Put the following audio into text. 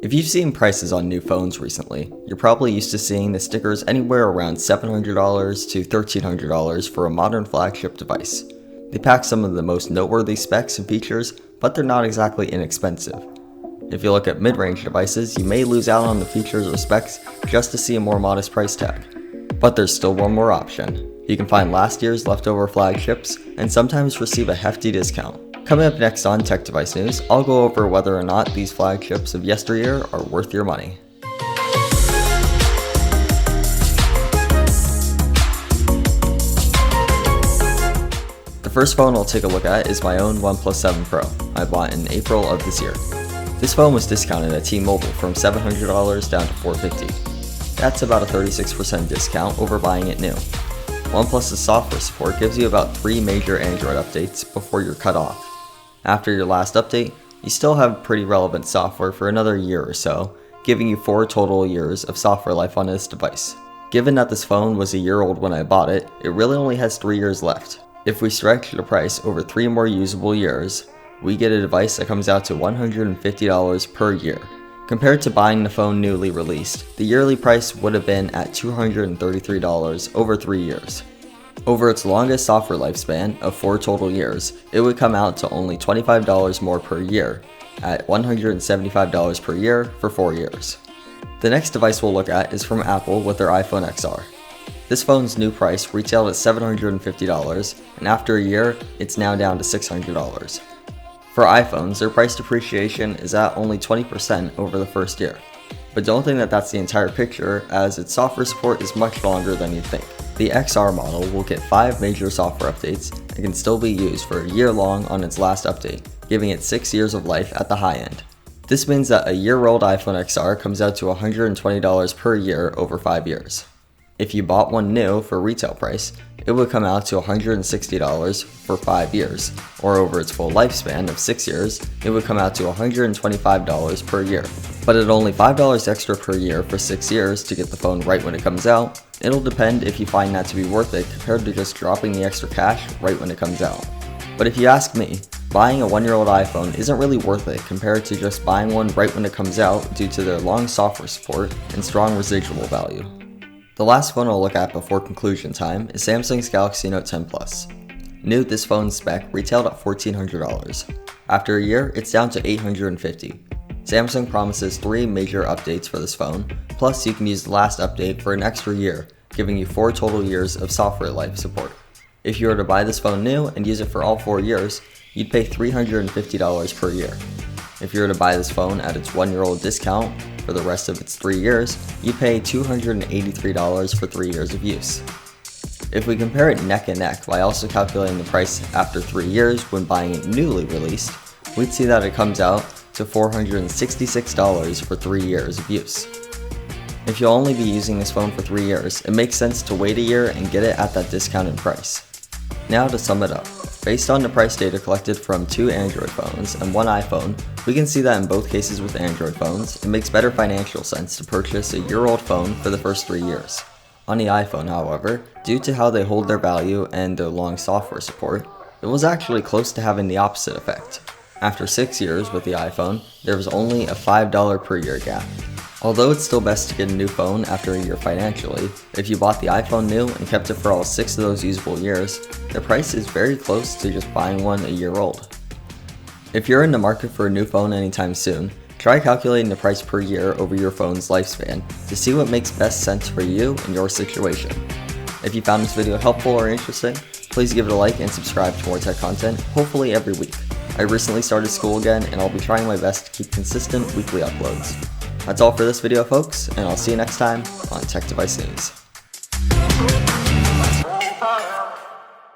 If you've seen prices on new phones recently, you're probably used to seeing the stickers anywhere around $700 to $1,300 for a modern flagship device. They pack some of the most noteworthy specs and features, but they're not exactly inexpensive. If you look at mid-range devices, you may lose out on the features or specs just to see a more modest price tag. But there's still one more option. You can find last year's leftover flagships and sometimes receive a hefty discount. Coming up next on Tech Device News, I'll go over whether or not these flagships of yesteryear are worth your money. The first phone I'll take a look at is my own OnePlus 7 Pro I bought in April of this year. This phone was discounted at T-Mobile from $700 down to $450. That's about a 36% discount over buying it new. OnePlus's software support gives you about 3 major Android updates before you're cut off. After your last update, you still have pretty relevant software for another year or so, giving you 4 total years of software life on this device. Given that this phone was a year old when I bought it, it really only has 3 years left. If we stretch the price over 3 more usable years, we get a device that comes out to $150 per year. Compared to buying the phone newly released, the yearly price would have been at $233 over 3 years. Over its longest software lifespan of 4 total years, it would come out to only $25 more per year, at $175 per year for 4 years. The next device we'll look at is from Apple with their iPhone XR. This phone's new price retailed at $750, and after a year, it's now down to $600. For iPhones, their price depreciation is at only 20% over the first year. But don't think that that's the entire picture, as its software support is much longer than you'd think. The XR model will get 5 major software updates and can still be used for a year long on its last update, giving it 6 years of life at the high end. This means that a year-old iPhone XR comes out to $120 per year over 5 years. If you bought one new for retail price, it would come out to $160 for 5 years, or over its full lifespan of 6 years, it would come out to $125 per year. But at only $5 extra per year for 6 years to get the phone right when it comes out, it'll depend if you find that to be worth it compared to just dropping the extra cash right when it comes out. But if you ask me, buying a 1-year-old iPhone isn't really worth it compared to just buying one right when it comes out due to their long software support and strong residual value. The last phone I'll look at before conclusion time is Samsung's Galaxy Note 10 Plus. New, this phone's spec retailed at $1,400. After a year, it's down to $850. Samsung promises 3 major updates for this phone, plus you can use the last update for an extra year, giving you 4 total years of software life support. If you were to buy this phone new and use it for all 4 years, you'd pay $350 per year. If you were to buy this phone at its 1-year-old discount for the rest of its 3 years, you pay $283 for 3 years of use. If we compare it neck and neck by also calculating the price after 3 years when buying it newly released, we'd see that it comes out to $466 for 3 years of use. If you'll only be using this phone for 3 years, it makes sense to wait a year and get it at that discounted price. Now to sum it up, based on the price data collected from 2 Android phones and 1 iPhone, we can see that in both cases with Android phones, it makes better financial sense to purchase a year-old phone for the first 3 years. On the iPhone, however, due to how they hold their value and their long software support, it was actually close to having the opposite effect. After 6 years with the iPhone, there was only a $5 per year gap. Although it's still best to get a new phone after a year financially, if you bought the iPhone new and kept it for all 6 of those usable years, the price is very close to just buying one a year old. If you're in the market for a new phone anytime soon, try calculating the price per year over your phone's lifespan to see what makes best sense for you and your situation. If you found this video helpful or interesting, please give it a like and subscribe to more tech content, hopefully every week. I recently started school again and I'll be trying my best to keep consistent weekly uploads. That's all for this video, folks, and I'll see you next time on Tech Device News.